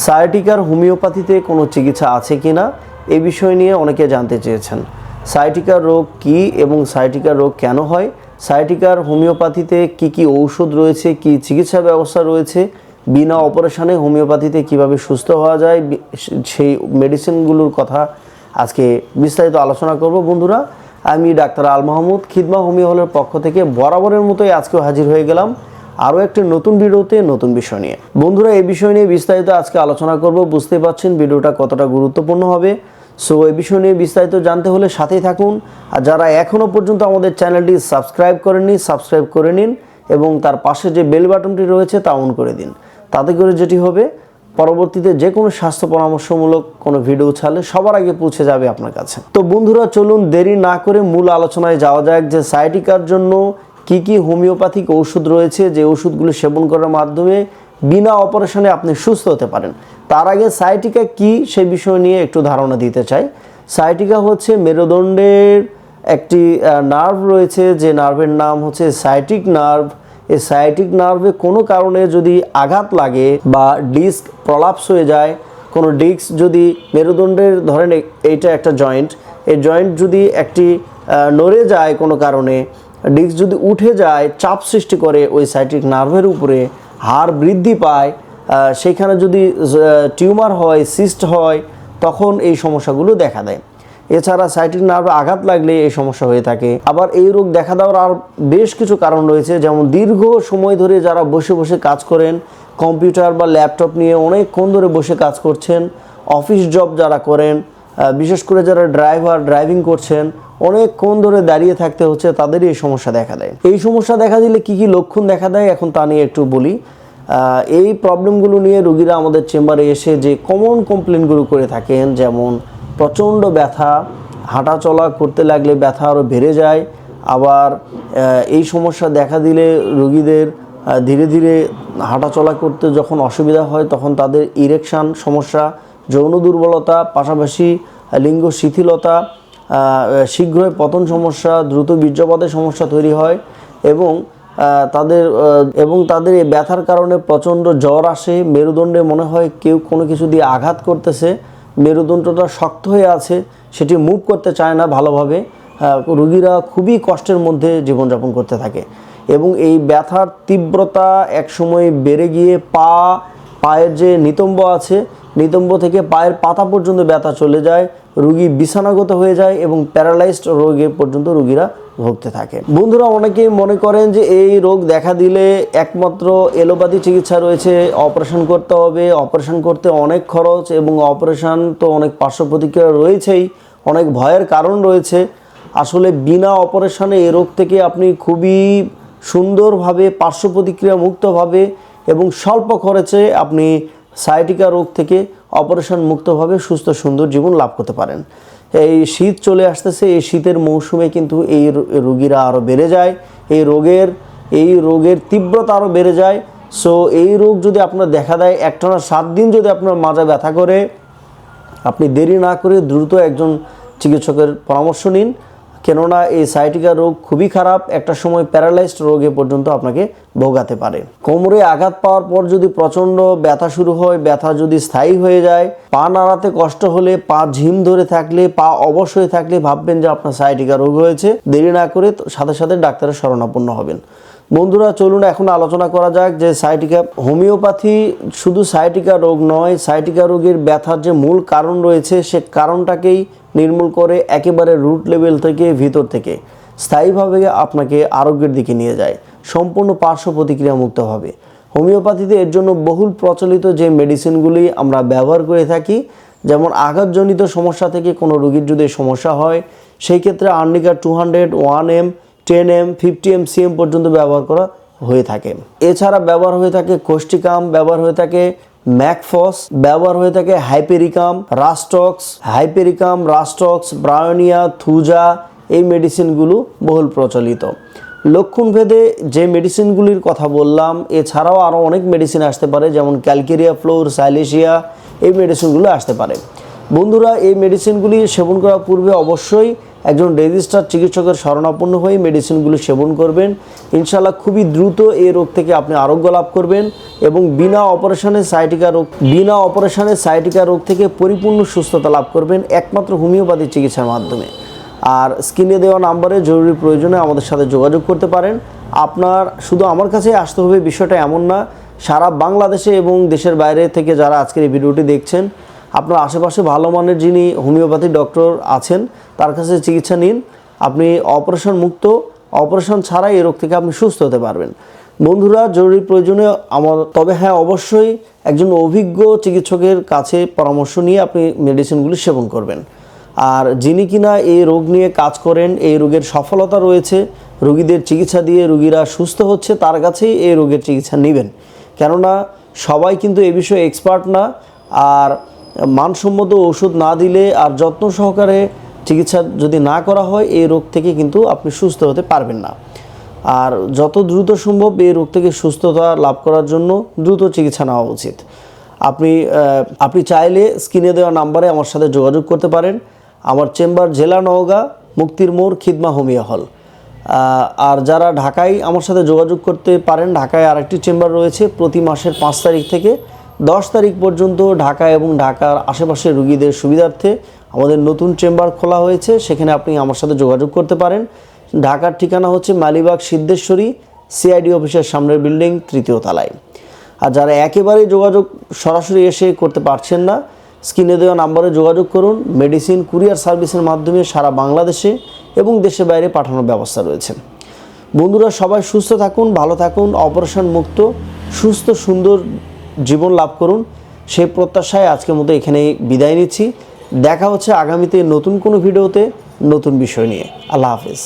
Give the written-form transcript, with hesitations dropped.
সায়াটিকার হোমিওপ্যাথিতে কোনো চিকিৎসা আছে কি না এই বিষয় নিয়ে অনেকে জানতে চেয়েছেন। সায়াটিকার রোগ কী এবং সায়াটিকার রোগ কেন হয়, সায়াটিকার হোমিওপ্যাথিতে কি ঔষধ রয়েছে, কি চিকিৎসা ব্যবস্থা রয়েছে, বিনা অপারেশনে হোমিওপ্যাথিতে কিভাবে সুস্থ হওয়া যায়, সেই মেডিসিনগুলোর কথা আজকে বিস্তারিত আলোচনা করব। বন্ধুরা, আমি ডাক্তার আল মাহমুদ, খিদমা হোমিও হলের পক্ষ থেকে বরাবরের মতোই আজকেও হাজির হয়ে গেলাম আরও একটি নতুন ভিডিওতে নতুন বিষয় নিয়ে। বন্ধুরা, এই বিষয় নিয়ে বিস্তারিত আজকে আলোচনা করব। বুঝতে পারছেন ভিডিওটা কতটা গুরুত্বপূর্ণ হবে। সো এই বিষয় নিয়ে বিস্তারিত জানতে হলে সাথেই থাকুন। আর যারা এখনও পর্যন্ত আমাদের চ্যানেলটি সাবস্ক্রাইব করেননি, সাবস্ক্রাইব করে নিন এবং তার পাশে যে বেল বাটনটি রয়েছে তা অন করে দিন। তাতে করে যেটি হবে, পরবর্তীতে যে কোনো স্বাস্থ্য পরামর্শমূলক কোনো ভিডিও ছাড়লে সবার আগে পৌঁছে যাবে আপনার কাছে। তো বন্ধুরা, চলুন দেরি না করে মূল আলোচনায় যাওয়া যাক যে সায়াটিকার জন্য কি হোমিওপ্যাথিক ওষুধ রয়েছে, যে ওষুধগুলো সেবন করার মাধ্যমে বিনা অপারেশনে আপনি সুস্থ হতে পারেন। তার আগে সায়াটিকা কি সেই বিষয় নিয়ে একটু ধারণা দিতে চাই। সায়াটিকা হচ্ছে মেরুদণ্ডের একটি নার্ভ রয়েছে, যে নার্ভের নাম হচ্ছে সায়াটিক নার্ভ। এই সায়াটিক নার্ভে কোনো কারণে যদি আঘাত লাগে বা ডিস্ক প্রলাপস হয়ে যায়, কোনো ডিস্ক যদি মেরুদণ্ডের, ধরেন এইটা একটা জয়েন্ট, এই জয়েন্ট যদি একটি নড়ে যায় কোনো কারণে, ডিস্ক যদি উঠে যায়, চাপ সৃষ্টি করে ওই সায়াটিক নার্ভের উপরে, হাড় বৃদ্ধি পায়, সেখানে যদি টিউমার হয়, সিস্ট হয়, তখন এই সমস্যাগুলো দেখা দেয়। এছাড়া সায়াটিক নার্ভে আঘাত লাগলে এই সমস্যা হয়ে থাকে। আবার এই রোগ দেখা দেওয়ার আর বেশ কিছু কারণ রয়েছে, যেমন দীর্ঘ সময় ধরে যারা বসে বসে কাজ করেন, কম্পিউটার বা ল্যাপটপ নিয়ে অনেকক্ষণ ধরে বসে কাজ করছেন, অফিস জব যারা করেন, বিশেষ করে যারা ড্রাইভিং করছেন, অনেকক্ষণ ধরে দাঁড়িয়ে থাকতে হচ্ছে, তাদেরই এই সমস্যা দেখা দেয়। এই সমস্যা দেখা দিলে কি লক্ষণ দেখা দেয় এখন তা নিয়ে একটু বলি। এই প্রবলেমগুলো নিয়ে রোগীরা আমাদের চেম্বারে এসে যে কমন কমপ্লেনগুলো করে থাকেন, যেমন প্রচণ্ড ব্যথা, হাঁটা চলা করতে লাগলে ব্যথা আরও বেড়ে যায়। আবার এই সমস্যা দেখা দিলে রোগীদের ধীরে ধীরে হাঁটা চলা করতে যখন অসুবিধা হয়, তখন তাদের ইরেকশন সমস্যা, যৌন দুর্বলতা, পাশাপাশি লিঙ্গ শিথিলতা, শীঘ্রই পতন সমস্যা, দ্রুত বীর্যপাতের সমস্যা তৈরি হয় এবং তাদের এই ব্যথার কারণে প্রচণ্ড জ্বর আসে। মেরুদণ্ডে মনে হয় কেউ কোনো কিছু দিয়ে আঘাত করতেছে, মেরুদণ্ডটা শক্ত হয়ে আছে, সেটি মুভ করতে চায় না ভালোভাবে। রোগীরা খুবই কষ্টের মধ্যে জীবনযাপন করতে থাকে এবং এই ব্যথার তীব্রতা একসময় বেড়ে গিয়ে পায়ের যে নিতম্ব আছে, নিতম্ব থেকে পায়ের পাতা পর্যন্ত ব্যথা চলে যায়, রোগী বিছানাগত হয়ে যায় এবং প্যারালাইজড রোগে পর্যন্ত রোগীরা ভুগতে থাকে। বন্ধুরা, অনেকেই মনে করেন যে এই রোগ দেখা দিলে একমাত্র এলোপ্যাথি চিকিৎসা রয়েছে, অপারেশন করতে হবে, অপারেশন করতে অনেক খরচ এবং অপারেশন তো অনেক পার্শ্ব প্রতিক্রিয়া রয়েছেই, অনেক ভয়ের কারণ রয়েছে। আসলে বিনা অপারেশনে এই রোগ থেকে আপনি খুবই সুন্দরভাবে, পার্শ্ব প্রতিক্রিয়া মুক্তভাবে এবং স্বল্প খরচে আপনি সায়াটিকা রোগ থেকে অপারেশন মুক্তভাবে সুস্থ সুন্দর জীবন লাভ করতে পারেন। এই শীত চলে আসতেছে, এই শীতের মৌসুমে কিন্তু এই রোগীরা আরও বেড়ে যায়, এই রোগের তীব্রতা আরও বেড়ে যায়। সো এই রোগ যদি আপনার দেখা দেয়, একটানা 7 দিন যদি আপনার মাজা ব্যথা করে, আপনি দেরি না করে দ্রুত একজন চিকিৎসকের পরামর্শ নিন, কেননা এই সায়াটিকা রোগ খুবই খারাপ, একটা সময় প্যারালাইজড রোগে পর্যন্ত আপনাকে ভোগাতে পারে। কোমরে আঘাত পাওয়ার পর যদি প্রচণ্ড ব্যথা শুরু হয়, ব্যথা যদি স্থায়ী হয়ে যায়, পা নাড়াতে কষ্ট হলে, পা ঝিম ধরে থাকলে, পা অবশ হয়ে থাকলে ভাববেন যে আপনার সায়াটিকা রোগ হয়েছে। দেরি না করে সাথে সাথে ডাক্তারের শরণাপন্ন হবেন। বন্ধুরা, চলুন এখন আলোচনা করা যাক যে সায়াটিকা হোমিওপ্যাথি শুধু সায়াটিকা রোগ নয়, সায়াটিকা রোগের ব্যথার যে মূল কারণ রয়েছে সে কারণটাকেই নির্মূল করে একেবারে রুট লেভেল থেকে, ভিতর থেকে স্থায়ীভাবে আপনাকে আরোগ্যের দিকে নিয়ে যায়, সম্পূর্ণ পার্শ্ব প্রতিক্রিয়া মুক্তভাবে। হোমিওপ্যাথিতে এর জন্য বহুল প্রচলিত যে মেডিসিনগুলি আমরা ব্যবহার করে থাকি, যেমন আঘাতজনিত সমস্যা থেকে কোনো রোগীর যদি সমস্যা হয়, সেই ক্ষেত্রে আর্নিকা 200, 1M, 10M, 50 mcm পর্যন্ত ব্যবহার করা হয়ে থাকে। এছাড়া ব্যবহার হয়ে থাকে কোস্টিকাম, ব্যবহার হয়ে থাকে ম্যাকফস, ব্যবহার হয়ে থাকে রাস্টক্স, ব্রায়োনিয়া, থুজা, এই মেডিসিনগুলো বহুল প্রচলিত। লক্ষণভেদে যে মেডিসিনগুলির কথা বললাম, এছাড়াও আরও অনেক মেডিসিন আসতে পারে, যেমন ক্যালকেরিয়া ফ্লোর, সাইলেশিয়া, এই মেডিসিনগুলো আসতে পারে। বন্ধুরা, এই মেডিসিনগুলি সেবন করার পূর্বে অবশ্যই একজন রেজিস্টার্ড চিকিৎসকের শরণাপন্ন হয়ে মেডিসিনগুলো সেবন করবেন। ইনশাআল্লাহ খুবই দ্রুত এই রোগ থেকে আপনি আরোগ্য লাভ করবেন এবং বিনা অপারেশনে সায়াটিকা রোগ থেকে পরিপূর্ণ সুস্থতা লাভ করবেন একমাত্র হোমিওপ্যাথি চিকিৎসার মাধ্যমে। আর স্ক্রিনে দেওয়া নাম্বারে জরুরি প্রয়োজনে আমাদের সাথে যোগাযোগ করতে পারেন। আপনার শুধু আমার কাছে আসতে হবে বিষয়টা এমন না, সারা বাংলাদেশে এবং দেশের বাইরে থেকে যারা আজকের এই ভিডিওটি দেখছেন, আপনার আশেপাশে ভালো মানের যিনি হোমিওপ্যাথি ডক্টর আছেন তার কাছে চিকিৎসা নিন। আপনি অপারেশন ছাড়াই এই রোগ থেকে আপনি সুস্থ হতে পারবেন। বন্ধুরা, জরুরি প্রয়োজনে তবে হ্যাঁ, অবশ্যই একজন অভিজ্ঞ চিকিৎসকের কাছে পরামর্শ নিয়ে আপনি মেডিসিনগুলি সেবন করবেন। আর যিনি কিনা এই রোগ নিয়ে কাজ করেন, এই রোগের সফলতা রয়েছে, রোগীদের চিকিৎসা দিয়ে রোগীরা সুস্থ হচ্ছে, তার কাছেই এই রোগের চিকিৎসা নেবেন। কেননা সবাই কিন্তু এ বিষয়ে এক্সপার্ট না। আর মানসম্মত ওষুধ না দিলে আর যত্ন সহকারে চিকিৎসা যদি না করা হয়, এই রোগ থেকে কিন্তু আপনি সুস্থ হতে পারবেন না। আর যত দ্রুত সম্ভব এই রোগ থেকে সুস্থতা লাভ করার জন্য দ্রুত চিকিৎসা নেওয়া উচিত। আপনি চাইলে স্ক্রিনে দেওয়া নাম্বারে আমার সাথে যোগাযোগ করতে পারেন। আমার চেম্বার জেলা নওগাঁ, মুক্তির মোড়, খিদমা হোমিও হল। আর যারা ঢাকায় আমার সাথে যোগাযোগ করতে পারেন, ঢাকায় আরেকটি চেম্বার রয়েছে। প্রতি মাসের 5 তারিখ থেকে 10 তারিখ পর্যন্ত ঢাকা এবং ঢাকার আশেপাশের রোগীদের সুবিধার্থে আমাদের নতুন চেম্বার খোলা হয়েছে, সেখানে আপনি আমার সাথে যোগাযোগ করতে পারেন। ঢাকার ঠিকানা হচ্ছে মালিবাগ সিদ্ধেশ্বরী সিআইডি অফিসের সামনের বিল্ডিং, 3য় তলায়। আর যারা একেবারেই যোগাযোগ সরাসরি এসে করতে পারছেন না, স্ক্রিনে দেওয়া নাম্বারে যোগাযোগ করুন। মেডিসিন কুরিয়ার সার্ভিসের মাধ্যমে সারা বাংলাদেশে এবং দেশের বাইরে পাঠানোর ব্যবস্থা রয়েছে। বন্ধুরা, সবাই সুস্থ থাকুন, ভালো থাকুন, অপারেশন মুক্ত সুস্থ সুন্দর জীবন লাভ করুন, সেই প্রত্যাশায় আজকের মতো এখানেই বিদায় নিচ্ছি। দেখা হচ্ছে আগামীতে নতুন কোনো ভিডিওতে নতুন বিষয় নিয়ে। আল্লাহ হাফেজ।